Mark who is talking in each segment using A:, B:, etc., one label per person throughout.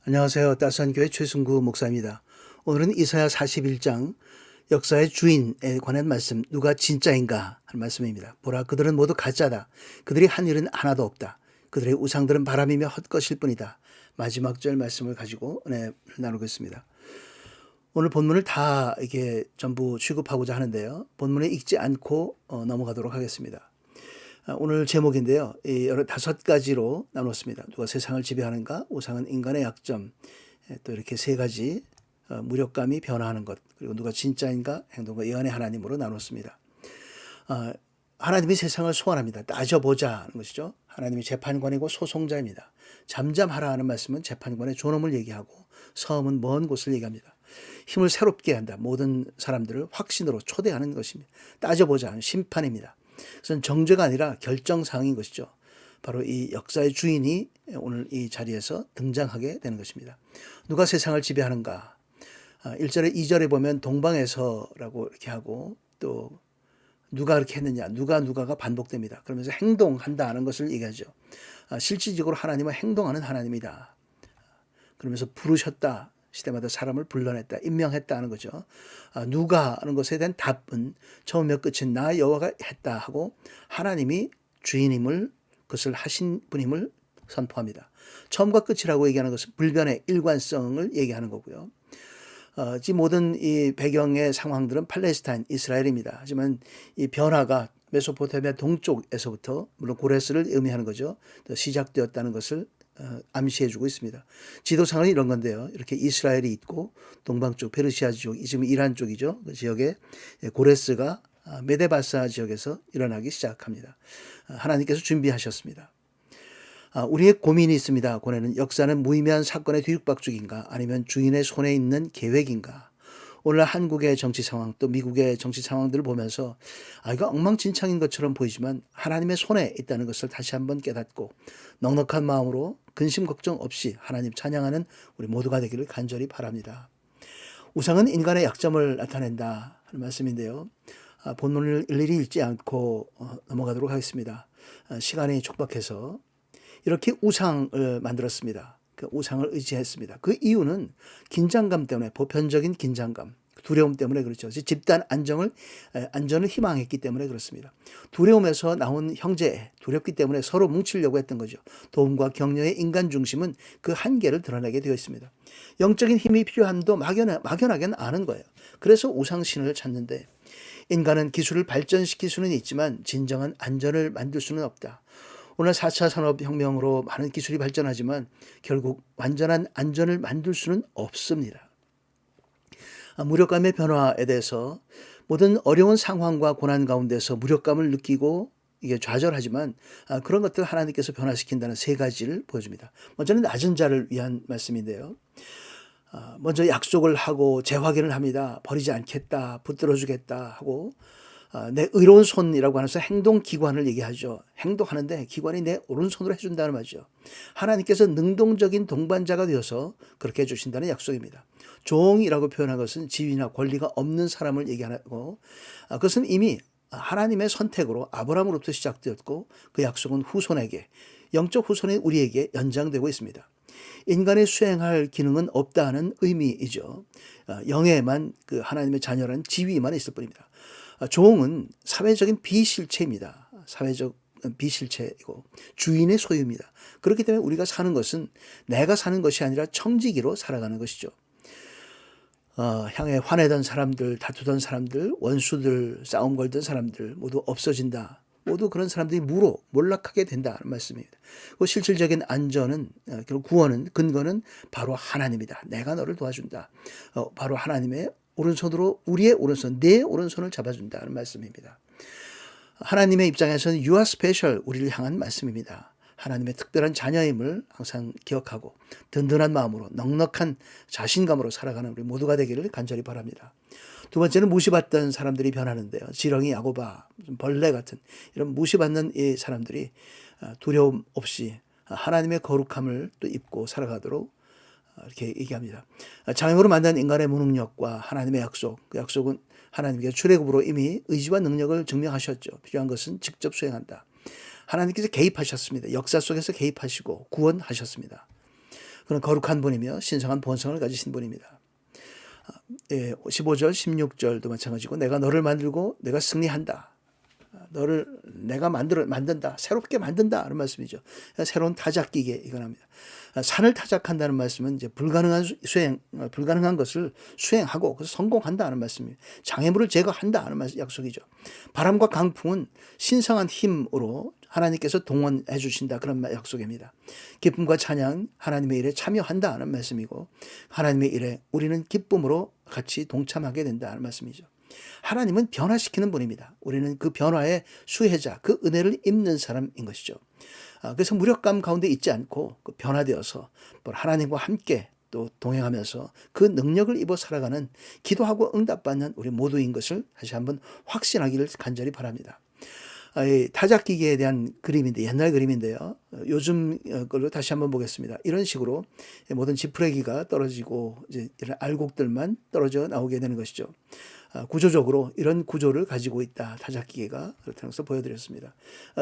A: 안녕하세요. 따스한교회 최승구 목사입니다. 오늘은 이사야 41장 역사의 주인에 관한 말씀, 누가 진짜인가 하는 말씀입니다. 보라, 그들은 모두 가짜다. 그들이 한 일은 하나도 없다. 그들의 우상들은 바람이며 헛것일 뿐이다. 마지막 절 말씀을 가지고 은혜를 나누겠습니다. 오늘 본문을 다 이게 전부 취급하고자 하는데요. 본문에 읽지 않고 넘어가도록 하겠습니다. 오늘 제목인데요. 여러 5가지로 나눴습니다. 누가 세상을 지배하는가, 우상은 인간의 약점, 또 이렇게 3가지, 무력감이 변화하는 것, 그리고 누가 진짜인가, 행동과 예언의 하나님으로 나눴습니다. 하나님이 세상을 소환합니다. 따져보자 하는 것이죠. 하나님이 재판관이고 소송자입니다. 잠잠하라 하는 말씀은 재판관의 존엄을 얘기하고 섬은 먼 곳을 얘기합니다. 힘을 새롭게 한다. 모든 사람들을 확신으로 초대하는 것입니다. 따져보자 하는 심판입니다. 그것은 정죄가 아니라 결정사항인 것이죠. 바로 이 역사의 주인이 오늘 이 자리에서 등장하게 되는 것입니다. 누가 세상을 지배하는가? 1절에 2절에 보면 동방에서라고 이렇게 하고 또 누가 그렇게 했느냐, 누가가 반복됩니다. 그러면서 행동한다 하는 것을 얘기하죠. 실질적으로 하나님은 행동하는 하나님이다. 그러면서 부르셨다. 시대마다 사람을 불러냈다, 임명했다 하는 거죠. 누가 하는 것에 대한 답은 처음과 끝은 나 여호와가 했다 하고 하나님이 주인임을, 그것을 하신 분임을 선포합니다. 처음과 끝이라고 얘기하는 것은 불변의 일관성을 얘기하는 거고요. 지금 모든 이 배경의 상황들은 팔레스타인, 이스라엘입니다. 하지만 이 변화가 메소포타미아 동쪽에서부터, 물론 고레스를 의미하는 거죠, 시작되었다는 것을 암시해주고 있습니다. 지도상은 이런 건데요. 이렇게 이스라엘이 있고 동방 쪽 페르시아 지역, 지금 이란 쪽이죠. 그 지역에 고레스가 메데바사 지역에서 일어나기 시작합니다. 하나님께서 준비하셨습니다. 우리의 고민이 있습니다. 고뇌는 역사는 무의미한 사건의 뒤룩박죽인가, 아니면 주인의 손에 있는 계획인가. 오늘 한국의 정치 상황, 또 미국의 정치 상황들을 보면서 이거 엉망진창인 것처럼 보이지만 하나님의 손에 있다는 것을 다시 한번 깨닫고 넉넉한 마음으로 근심 걱정 없이 하나님 찬양하는 우리 모두가 되기를 간절히 바랍니다. 우상은 인간의 약점을 나타낸다 하는 말씀인데요. 본문을 일일이 읽지 않고 넘어가도록 하겠습니다. 시간이 촉박해서 이렇게 우상을 만들었습니다. 그 우상을 의지했습니다. 그 이유는 긴장감 때문에, 보편적인 긴장감, 두려움 때문에 그렇죠. 집단 안전을 희망했기 때문에 그렇습니다. 두려움에서 나온 형제, 두렵기 때문에 서로 뭉치려고 했던 거죠. 도움과 격려의 인간 중심은 그 한계를 드러내게 되어 있습니다. 영적인 힘이 필요함도 막연하게는 아는 거예요. 그래서 우상신을 찾는데, 인간은 기술을 발전시킬 수는 있지만 진정한 안전을 만들 수는 없다. 오늘 4차 산업혁명으로 많은 기술이 발전하지만 결국 완전한 안전을 만들 수는 없습니다. 무력감의 변화에 대해서 모든 어려운 상황과 고난 가운데서 무력감을 느끼고 이게 좌절하지만 그런 것들을 하나님께서 변화시킨다는 3가지를 보여줍니다. 먼저는 낮은 자를 위한 말씀인데요. 먼저 약속을 하고 재확인을 합니다. 버리지 않겠다, 붙들어 주겠다 하고 내 의로운 손이라고 하면서 행동기관을 얘기하죠. 행동하는데 기관이 내 오른손으로 해준다는 말이죠. 하나님께서 능동적인 동반자가 되어서 그렇게 해주신다는 약속입니다. 종이라고 표현한 것은 지위나 권리가 없는 사람을 얘기하고, 그것은 이미 하나님의 선택으로 아브라함으로부터 시작되었고 그 약속은 후손에게, 영적 후손인 우리에게 연장되고 있습니다. 인간의 수행할 기능은 없다는 의미이죠. 영에만 그 하나님의 자녀라는 지위만 있을 뿐입니다. 종은 사회적인 비실체입니다. 사회적 비실체이고 주인의 소유입니다. 그렇기 때문에 우리가 사는 것은 내가 사는 것이 아니라 청지기로 살아가는 것이죠. 향해 화내던 사람들, 다투던 사람들, 원수들, 싸움 걸던 사람들 모두 없어진다. 모두 그런 사람들이 몰락하게 된다는 말씀입니다. 그 실질적인 안전은, 결국 구원은, 근거는 바로 하나님이다. 내가 너를 도와준다. 바로 하나님의 오른손으로, 우리의 오른손, 내 오른손을 잡아준다는 말씀입니다. 하나님의 입장에서는 You are special, 우리를 향한 말씀입니다. 하나님의 특별한 자녀임을 항상 기억하고 든든한 마음으로 넉넉한 자신감으로 살아가는 우리 모두가 되기를 간절히 바랍니다. 두 번째는 무시받던 사람들이 변하는데요. 지렁이, 야고바, 벌레 같은 이런 무시받는 이 사람들이 두려움 없이 하나님의 거룩함을 또 입고 살아가도록 이렇게 얘기합니다. 장애으로 만난 인간의 무능력과 하나님의 약속, 그 약속은 하나님께서 출애굽으로 이미 의지와 능력을 증명하셨죠. 필요한 것은 직접 수행한다. 하나님께서 개입하셨습니다. 역사 속에서 개입하시고 구원하셨습니다. 그런 거룩한 분이며 신성한 본성을 가지신 분입니다. 15절 16절도 마찬가지고 내가 너를 만들고 내가 승리한다. 너를 내가 만든다. 새롭게 만든다. 하는 말씀이죠. 새로운 타작기계 이건 합니다. 산을 타작한다는 말씀은 이제 불가능한 것을 수행하고 그래서 성공한다 하는 말씀입니다. 장애물을 제거한다 하는 약속이죠. 바람과 강풍은 신성한 힘으로 하나님께서 동원해 주신다 그런 약속입니다. 기쁨과 찬양 하나님의 일에 참여한다 하는 말씀이고 하나님의 일에 우리는 기쁨으로 같이 동참하게 된다 하는 말씀이죠. 하나님은 변화시키는 분입니다. 우리는 그 변화의 수혜자, 그 은혜를 입는 사람인 것이죠. 그래서 무력감 가운데 있지 않고 그 변화되어서 하나님과 함께 또 동행하면서 그 능력을 입어 살아가는 기도하고 응답받는 우리 모두인 것을 다시 한번 확신하기를 간절히 바랍니다. 타작기계에 대한 그림인데 옛날 그림인데요. 요즘 걸로 다시 한번 보겠습니다. 이런 식으로 모든 지푸레기가 떨어지고 이제 이런 알곡들만 떨어져 나오게 되는 것이죠. 구조적으로 이런 구조를 가지고 있다. 타작기계가 그렇다는 것을 보여드렸습니다.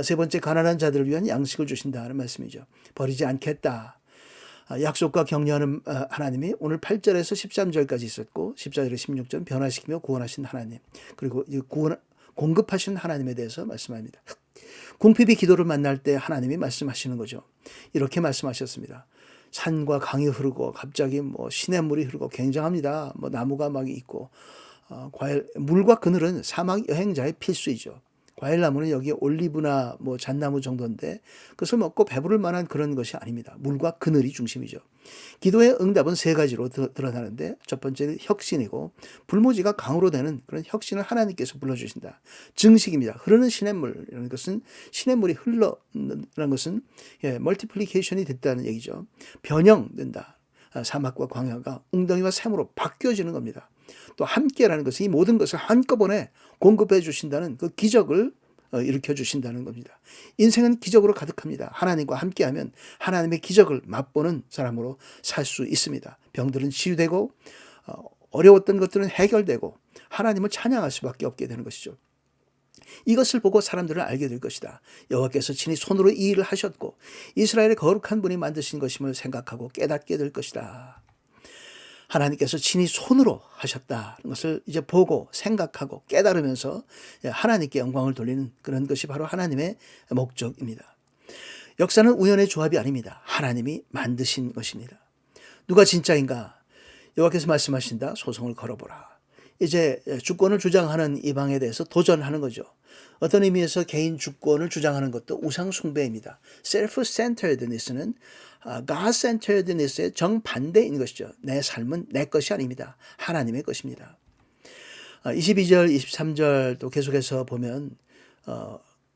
A: 세 번째 가난한 자들을 위한 양식을 주신다는 말씀이죠. 버리지 않겠다. 약속과 격려하는 하나님이 오늘 8절에서 13절까지 있었고 14절에서 16절 변화시키며 구원하신 하나님 그리고 공급하신 하나님에 대해서 말씀합니다. 궁핍이 기도를 만날 때 하나님이 말씀하시는 거죠. 이렇게 말씀하셨습니다. 산과 강이 흐르고 갑자기 시냇물이 흐르고 굉장합니다. 나무가 막 있고 물과 그늘은 사막 여행자의 필수이죠. 과일나무는 여기 올리브나 잣나무 정도인데 그것을 먹고 배부를 만한 그런 것이 아닙니다. 물과 그늘이 중심이죠. 기도의 응답은 세 가지로 드러나는데 첫 번째는 혁신이고 불모지가 강으로 되는 그런 혁신을 하나님께서 불러주신다. 증식입니다. 흐르는 시냇물이라는 것은 시냇물이 흘러라는 것은 멀티플리케이션이 됐다는 얘기죠. 변형된다. 사막과 광야가 웅덩이와 샘으로 바뀌어지는 겁니다. 또 함께라는 것은 이 모든 것을 한꺼번에 공급해 주신다는 그 기적을 일으켜 주신다는 겁니다. 인생은 기적으로 가득합니다. 하나님과 함께하면 하나님의 기적을 맛보는 사람으로 살 수 있습니다. 병들은 치유되고 어려웠던 것들은 해결되고 하나님을 찬양할 수밖에 없게 되는 것이죠. 이것을 보고 사람들은 알게 될 것이다. 여호와께서 친히 손으로 이 일을 하셨고 이스라엘의 거룩한 분이 만드신 것임을 생각하고 깨닫게 될 것이다. 하나님께서 친히 손으로 하셨다는 것을 이제 보고 생각하고 깨달으면서 하나님께 영광을 돌리는 그런 것이 바로 하나님의 목적입니다. 역사는 우연의 조합이 아닙니다. 하나님이 만드신 것입니다. 누가 진짜인가? 여호와께서 말씀하신다. 소송을 걸어보라. 이제 주권을 주장하는 이방에 대해서 도전하는 거죠. 어떤 의미에서 개인 주권을 주장하는 것도 우상 숭배입니다. self-centeredness는 God-centeredness의 정반대인 것이죠. 내 삶은 내 것이 아닙니다. 하나님의 것입니다. 22절, 23절도 계속해서 보면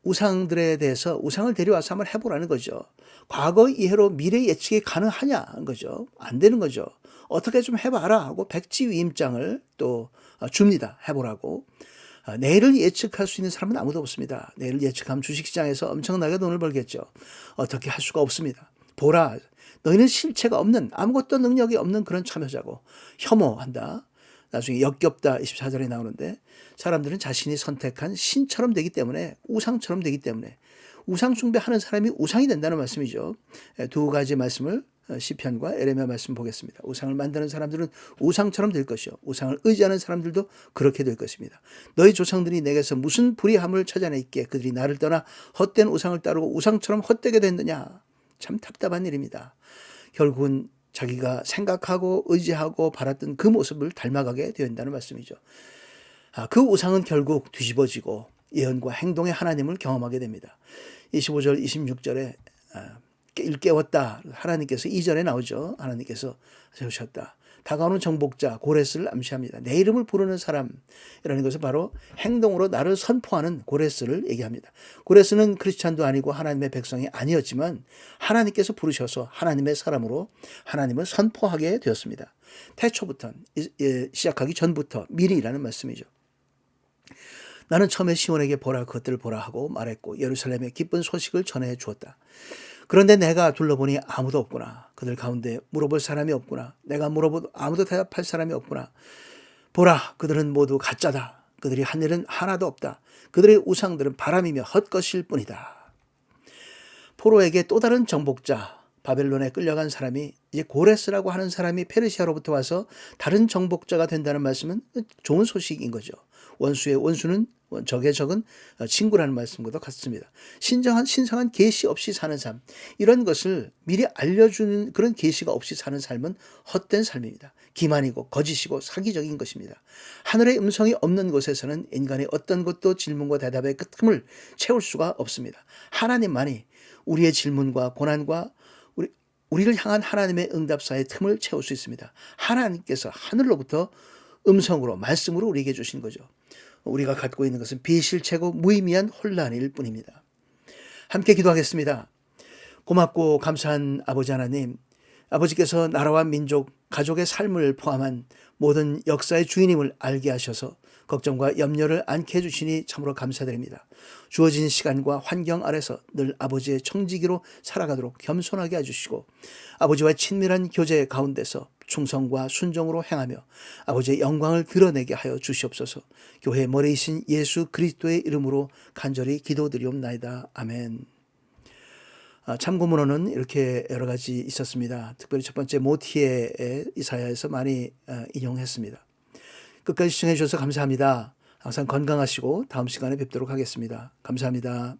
A: 우상들에 대해서 우상을 데려와서 한번 해보라는 거죠. 과거 이해로 미래 예측이 가능하냐는 거죠. 안 되는 거죠. 어떻게 좀 해봐라 하고 백지위임장을 또 줍니다. 해보라고. 내일을 예측할 수 있는 사람은 아무도 없습니다. 내일을 예측하면 주식시장에서 엄청나게 돈을 벌겠죠. 어떻게 할 수가 없습니다. 보라, 너희는 실체가 없는 아무것도 능력이 없는 그런 참여자고 혐오한다. 나중에 역겹다 24절에 나오는데 사람들은 자신이 선택한 신처럼 되기 때문에 우상처럼 되기 때문에 우상 숭배하는 사람이 우상이 된다는 말씀이죠. 두 가지 말씀을 시편과 에레미야 말씀 보겠습니다. 우상을 만드는 사람들은 우상처럼 될 것이요 우상을 의지하는 사람들도 그렇게 될 것입니다. 너희 조상들이 내게서 무슨 불의함을 찾아냈기에 그들이 나를 떠나 헛된 우상을 따르고 우상처럼 헛되게 됐느냐. 참 답답한 일입니다. 결국은 자기가 생각하고 의지하고 바랐던 그 모습을 닮아가게 된다는 말씀이죠. 그 우상은 결국 뒤집어지고 예언과 행동의 하나님을 경험하게 됩니다. 25절 26절에 일깨웠다. 하나님께서 2절에 나오죠. 하나님께서 세우셨다. 다가오는 정복자 고레스를 암시합니다. 내 이름을 부르는 사람이라는 것은 바로 행동으로 나를 선포하는 고레스를 얘기합니다. 고레스는 크리스찬도 아니고 하나님의 백성이 아니었지만 하나님께서 부르셔서 하나님의 사람으로 하나님을 선포하게 되었습니다. 태초부터 시작하기 전부터 미리라는 말씀이죠. 나는 처음에 시온에게 보라 그것들을 보라 하고 말했고 예루살렘에 기쁜 소식을 전해 주었다. 그런데 내가 둘러보니 아무도 없구나. 그들 가운데 물어볼 사람이 없구나. 내가 물어봐도 아무도 대답할 사람이 없구나. 보라 그들은 모두 가짜다. 그들이 한 일은 하나도 없다. 그들의 우상들은 바람이며 헛것일 뿐이다. 포로에게 또 다른 정복자 바벨론에 끌려간 사람이 이제 고레스라고 하는 사람이 페르시아로부터 와서 다른 정복자가 된다는 말씀은 좋은 소식인 거죠. 원수의 원수는 적의 적은 친구라는 말씀과도 같습니다. 신성한 계시 없이 사는 삶, 이런 것을 미리 알려주는 그런 계시가 없이 사는 삶은 헛된 삶입니다. 기만이고 거짓이고 사기적인 것입니다. 하늘의 음성이 없는 곳에서는 인간의 어떤 것도 질문과 대답의 그 틈을 채울 수가 없습니다. 하나님만이 우리의 질문과 고난과 우리를 향한 하나님의 응답사의 틈을 채울 수 있습니다. 하나님께서 하늘로부터 음성으로 말씀으로 우리에게 주신 거죠. 우리가 갖고 있는 것은 비실체고 무의미한 혼란일 뿐입니다. 함께 기도하겠습니다. 고맙고 감사한 아버지 하나님, 아버지께서 나라와 민족, 가족의 삶을 포함한 모든 역사의 주인임을 알게 하셔서 걱정과 염려를 않게 해주시니 참으로 감사드립니다. 주어진 시간과 환경 아래서 늘 아버지의 청지기로 살아가도록 겸손하게 해주시고 아버지와 친밀한 교제 가운데서 충성과 순종으로 행하며 아버지의 영광을 드러내게 하여 주시옵소서. 교회의 머리이신 예수 그리스도의 이름으로 간절히 기도드리옵나이다. 아멘. 참고문헌은 이렇게 여러 가지 있었습니다. 특별히 첫 번째 모티에 이사야에서 많이 인용했습니다. 끝까지 시청해 주셔서 감사합니다. 항상 건강하시고 다음 시간에 뵙도록 하겠습니다. 감사합니다.